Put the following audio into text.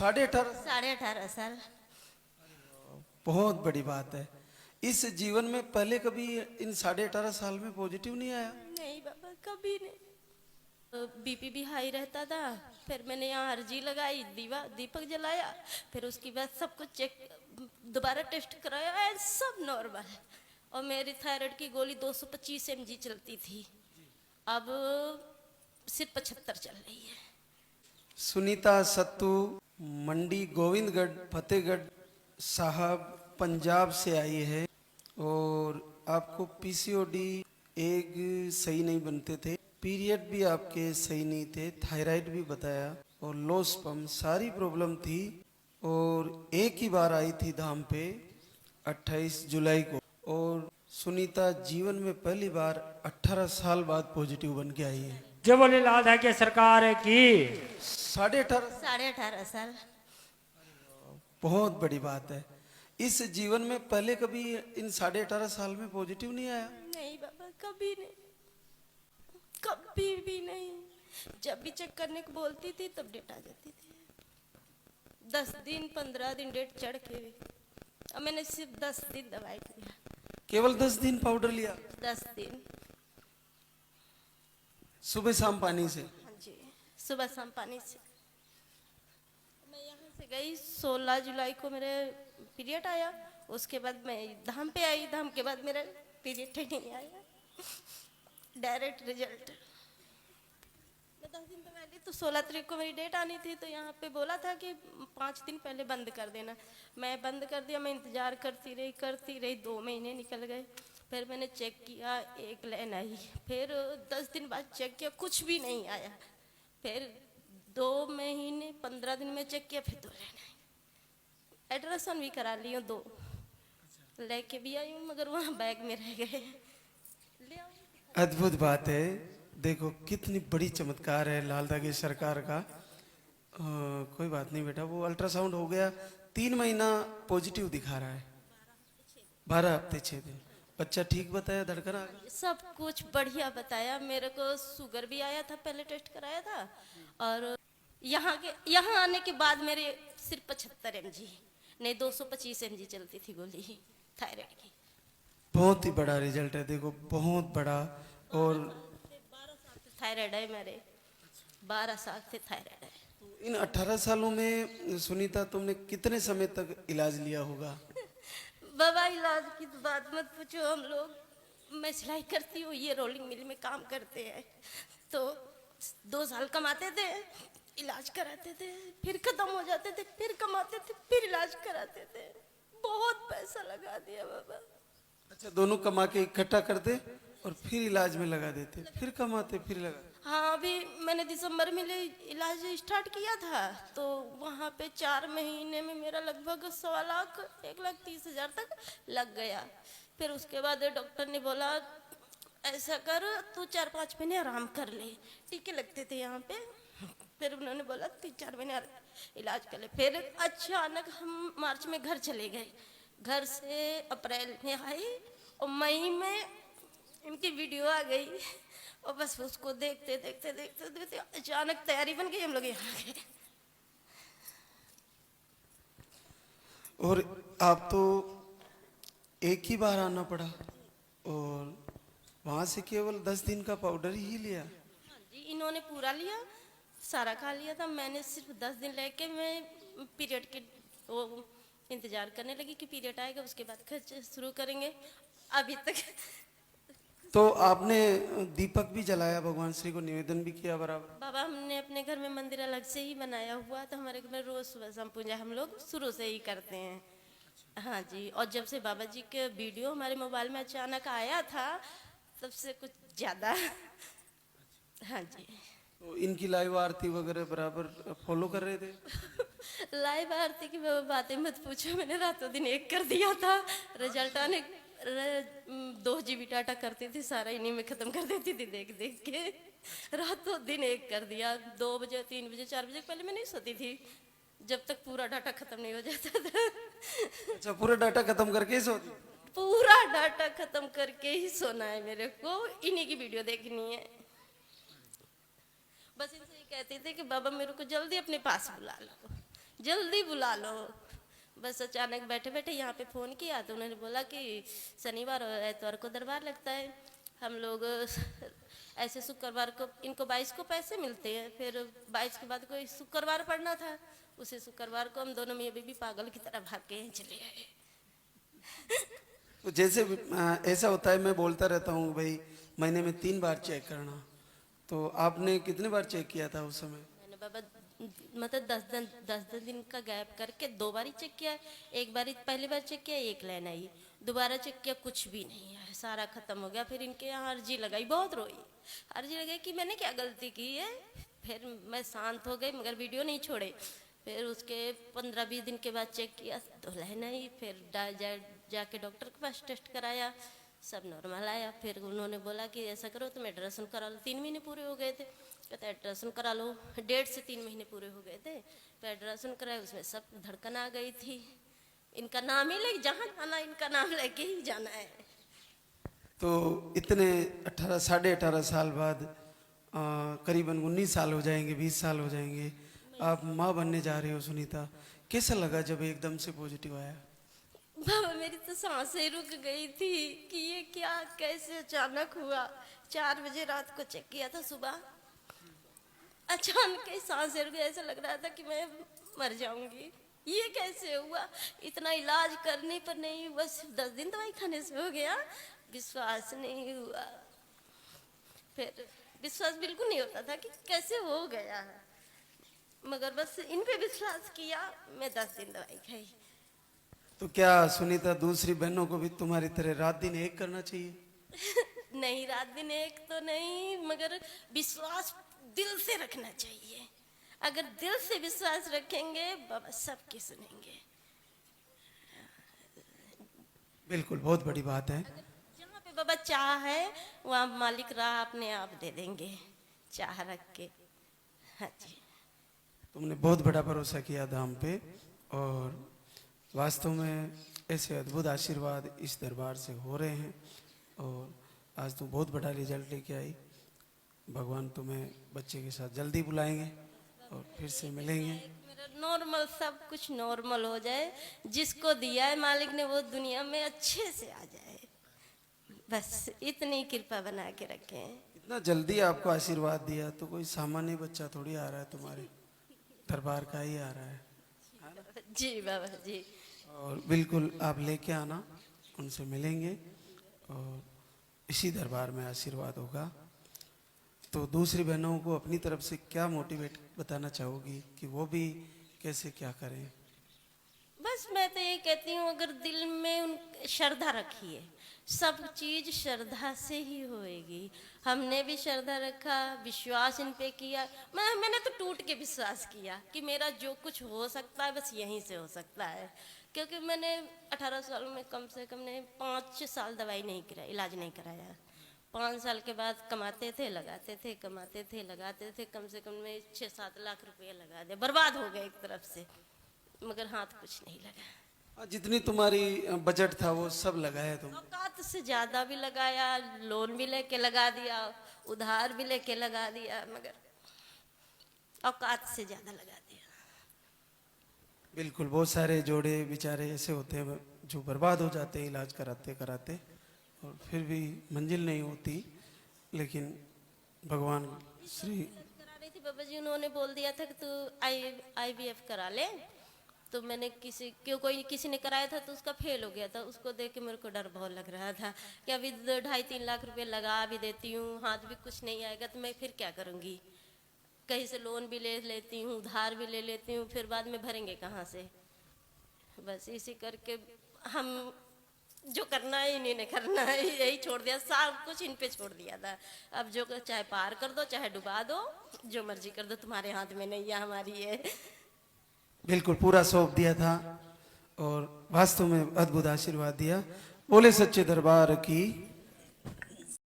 18.5। 18.5 साल। बहुत बड़ी बात है। इस जीवन में पहले कभी इन 18.5 साल में पॉजिटिव नहीं आया? नहीं बाबा, कभी नहीं। बीपी भी हाई रहता था। फिर मैंने यहाँ अर्जी लगाई, दीपक जलाया। फिर उसके बाद सब कुछ चेक, दोबारा टेस्ट कराया, सब नॉर्मल है। और मेरी थायराइड की गोली 225 mg चलती थी, अब सिर्फ 75 चल रही है। सुनीता सत्तू मंडी गोविंदगढ़ फतेहगढ़ साहब पंजाब से आई है और आपको पीसीओडी एग सही नहीं बनते थे, पीरियड भी आपके सही नहीं थे, थायराइड भी बताया और लो स्पर्म सारी प्रॉब्लम थी। और एक ही बार आई थी धाम पे 28 जुलाई को। और सुनीता जीवन में पहली बार 18 साल बाद पॉजिटिव बन के आई है। जो बोले लाल है कि सरकार की 18.5। 18.5 साल। बहुत बड़ी बात है। इस जीवन में पहले कभी इन 18.5 साल में पॉजिटिव नहीं आया? नहीं बाबा, कभी नहीं, कभी भी नहीं। जब भी चेक करने को बोलती थी तब डेट आ जाती थी। 10 दिन 15 दिन डेट चढ़ के भी। अब मैंने सिर्फ 10 दिन दवाई लिया। केवल 10 दिन पाउडर लिया? 10 दिन। सुबह शाम पानी से? हाँ जी, सुबह शाम पानी से। मैं यहाँ से गई 16 जुलाई को, मेरे पीरियड आया। उसके बाद मैं धाम पे आई, धाम के बाद मेरा पीरियड ही नहीं आया, डायरेक्ट रिजल्ट। मैं 10 दिन पहले तो 16 तारीख को मेरी डेट आनी थी, तो यहाँ पे बोला था कि 5 दिन पहले बंद कर देना। मैं बंद कर दिया। मैं इंतज़ार करती रही 2 महीने निकल गए। फिर मैंने चेक किया, एक लाइन आई। फिर 10 दिन बाद चेक किया, कुछ भी नहीं आया। फिर 2 महीने 15 दिन में चेक किया, फिर 2 लाइन आई। अल्ट्रासाउंड भी करा ली हूँ 2, लेके भी आई हूँ, मगर वहाँ बैग में रह गए। ले आओ। अद्भुत बात है। देखो कितनी बड़ी चमत्कार है लालदा की सरकार का। कोई बात नहीं बेटा, वो अल्ट्रासाउंड हो गया, 3 महीना पॉजिटिव दिखा रहा है, 12 हफ्ते 6 दिन। बच्चा ठीक बताया, धड़कन आ गई? सब कुछ बढ़िया बताया। मेरे को शुगर भी आया था, पहले टेस्ट कराया था। और यहाँ आने के बाद मेरे सिर्फ 75 mg, नहीं 225 mg चलती थी गोली थायराइड की। बहुत ही बड़ा रिजल्ट है, देखो बहुत बड़ा। और 12 साल से थायराइड है मेरे, 12 साल से थायराइड है। इन 18 सालों में सुनीता तुमने कितने समय तक इलाज लिया होगा? बाबा इलाज की तो बात मत पूछो। हम लोग, मैं सिलाई करती हूँ, ये रोलिंग मिल में काम करते हैं, तो 2 साल कमाते थे, इलाज कराते थे, फिर खत्म हो जाते थे, फिर कमाते थे, फिर इलाज कराते थे। बहुत पैसा लगा दिया बाबा। अच्छा, दोनों कमा के इकट्ठा करते और फिर इलाज में लगा देते, फिर कमाते फिर लगा। हाँ, अभी मैंने दिसंबर में इलाज स्टार्ट किया था, तो वहाँ पे 4 महीने में मेरा लगभग 1.25 लाख 1,30,000 तक लग गया। फिर उसके बाद डॉक्टर ने बोला ऐसा कर, तू 4-5 महीने आराम कर ले, टीके लगते थे यहाँ पे। फिर उन्होंने बोला 3-4 महीने इलाज कर ले। फिर अचानक हम मार्च में घर चले गए। घर से अप्रैल में आई और मई में इनकी वीडियो आ गई, और बस उसको देखते देखते देखते देखते अचानक तैयारी बन गई, हम लोग यहाँ आ गए। और आप तो एक ही बार आना पड़ा और वहां से केवल 10 दिन का पाउडर ही लिया? हाँ जी, इन्होंने पूरा लिया, सारा खा लिया था। मैंने सिर्फ 10 दिन लेके मैं पीरियड के वो इंतजार करने लगी कि पीरियड आएगा, उसके बाद खर्च शुरू करेंगे। अभी तक तो आपने दीपक भी जलाया, भगवान श्री को निवेदन भी किया बराबर? बाबा, हमने अपने घर में मंदिर अलग से ही बनाया हुआ, तो हमारे घर में रोज सुबह शाम पूजा हम लोग शुरू से ही करते हैं। हाँ जी, और जब से बाबा जी के वीडियो हमारे मोबाइल में अचानक आया था, तब से कुछ ज़्यादा। हाँ जी। तो इनकी लाइव आरती वगैरह बराबर फॉलो कर रहे थे? लाइव आरती की बातें मत पूछो, मैंने रातों दिन एक कर दिया था। रिजल्ट आने 2 GB डाटा करती थी, सारा इन्हीं में ख़त्म कर देती थी देख देख के। रातों दिन एक कर दिया। 2 बजे 3 बजे 4 बजे पहले मैं नहीं सोती थी, जब तक पूरा डाटा ख़त्म नहीं हो जाता था। अच्छा, पूरा डाटा खत्म करके ही सोती? पूरा डाटा ख़त्म करके ही सोना है मेरे को, इन्हीं की वीडियो देखनी है। बस इनसे ये कहते थे कि बाबा मेरे को जल्दी अपने पास बुला लो, जल्दी बुला लो। बस अचानक बैठे बैठे यहाँ पे फ़ोन किया तो उन्होंने बोला कि शनिवार और एतवार को दरबार लगता है। हम लोग ऐसे शुक्रवार को इनको 22 को पैसे मिलते हैं, फिर 22 के बाद कोई शुक्रवार पड़ना था, उसी शुक्रवार को हम दोनों मियाँ बीवी पागल की तरह भाग के यहीं चले आए। तो जैसे ऐसा होता है, मैं बोलता रहता हूँ भाई महीने में 3 बार चेक करना, तो आपने कितने बार चेक किया था उस समय? मैंने बाबा मतलब 10 दिन का गैप करके 2 बार ही चेक किया है। एक बार पहली बार चेक किया, एक लाइन आई, दोबारा चेक किया, कुछ भी नहीं है, सारा खत्म हो गया। फिर इनके यहाँ अर्जी लगाई, बहुत रोई, अर्जी लगाई कि मैंने क्या गलती की है। फिर मैं शांत हो गई मगर वीडियो नहीं छोड़े। फिर उसके 15-20 दिन के बाद चेक किया तो लाइन आई। फिर जाके डॉक्टर के पास टेस्ट कराया, सब नॉर्मल आया। फिर उन्होंने बोला कि ऐसा करो तुम अल्ट्रासाउंड करा लो। 3 महीने पूरे हो गए थे, कहते अल्ट्रासाउंड करा लो। 1.5 से 3 महीने पूरे हो गए थे, फिर अल्ट्रासाउंड कराया, उसमें सब धड़कन आ गई थी। इनका नाम ही ले, जहाँ जाना इनका नाम लेके ही जाना है। तो इतने 18 साल बाद करीबन 19 साल हो जाएंगे, 20 साल हो जाएंगे, आप माँ बनने जा रहे हो सुनीता। कैसा लगा जब एकदम से पॉजिटिव आया? बाबा मेरी तो सांसें रुक गई थी कि ये क्या, कैसे अचानक हुआ। 4 बजे रात को चेक किया था, सुबह अचानक ही सांसें रुक गई, ऐसा लग रहा था कि मैं मर जाऊंगी। ये कैसे हुआ? इतना इलाज करने पर नहीं हुआ, सिर्फ 10 दिन दवाई खाने से हो गया। विश्वास नहीं हुआ, फिर विश्वास बिल्कुल नहीं होता था कि कैसे हो गया, मगर बस इन पे विश्वास किया। मैं 10 दिन दवाई खाई। तो क्या सुनीता दूसरी बहनों को भी तुम्हारी तरह रात दिन एक करना चाहिए? नहीं, रात दिन एक तो नहीं, मगर विश्वास दिल से रखना चाहिए। अगर दिल से विश्वास रखेंगे बाबा सबकी सुनेंगे। बिल्कुल, बहुत बड़ी बात है। जहाँ पे बाबा चाह है वहाँ मालिक राह अपने आप दे देंगे, चाह रख के। हाँ जी, तुमने बहुत बड़ा भरोसा किया धाम पे, और वास्तव में ऐसे अद्भुत आशीर्वाद इस दरबार से हो रहे हैं, और आज तुम बहुत बड़ा रिजल्ट लेके आई। भगवान तुम्हें बच्चे के साथ जल्दी बुलाएंगे और फिर से मिलेंगे। मेरा नॉर्मल, सब कुछ नॉर्मल हो जाए, जिसको दिया है मालिक ने वो दुनिया में अच्छे से आ जाए, बस इतनी कृपा बना के रखें। इतना जल्दी आपको आशीर्वाद दिया तो कोई सामान्य बच्चा थोड़ी आ रहा है, तुम्हारे दरबार का ही आ रहा है। जी बाबा जी। और बिल्कुल आप लेके आना, उनसे मिलेंगे और इसी दरबार में आशीर्वाद होगा। तो दूसरी बहनों को अपनी तरफ से क्या मोटिवेट बताना चाहोगी कि वो भी कैसे क्या करें? बस मैं तो ये कहती हूँ, अगर दिल में उन श्रद्धा रखिए, सब चीज श्रद्धा से ही होएगी। हमने भी श्रद्धा रखा, विश्वास इन पे किया। मैंने तो टूट के विश्वास किया कि मेरा जो कुछ हो सकता है बस यहीं से हो सकता है, क्योंकि मैंने 18 साल में कम से कम ने 5 साल दवाई नहीं कराई, इलाज नहीं कराया। 5 साल के बाद कमाते थे लगाते थे, कमाते थे लगाते थे, कम से कम में 6-7 लाख रुपये लगा दे, बर्बाद हो गए एक तरफ से, मगर हाथ कुछ नहीं लगा। जितनी तुम्हारी बजट था वो सब लगाया तुम? औकात से ज्यादा भी लगाया, लोन भी लेके लगा दिया, उधार भी लेके लगा दिया, मगर औकात से ज्यादा लगा दिया। बिल्कुल, बहुत सारे जोड़े बेचारे ऐसे होते हैं जो बर्बाद हो जाते हैं इलाज कराते कराते, और फिर भी मंजिल नहीं होती। लेकिन भगवान श्री करा रही थी बाबा जी, उन्होंने बोल दिया था कि तू IVF करा ले। तो मैंने किसी ने कराया था तो उसका फेल हो गया था। उसको देख के मेरे को डर बहुत लग रहा था कि अभी 2.5-3 लाख रुपए लगा भी देती हूँ, हाथ भी कुछ नहीं आएगा तो मैं फिर क्या करूँगी। कहीं से लोन भी ले लेती हूँ, उधार भी ले लेती हूँ, फिर बाद में भरेंगे कहाँ से। बस इसी करके हम जो करना है इन्हीं ने करना है, यही छोड़ दिया, सब कुछ इन पे छोड़ दिया था। अब जो चाहे पार कर दो चाहे डुबा दो, जो मर्जी कर दो, तुम्हारे हाथ में नहीं है, हमारी है। बिल्कुल पूरा सौंप दिया था और वास्तव में अद्भुत आशीर्वाद दिया। बोले सच्चे दरबार की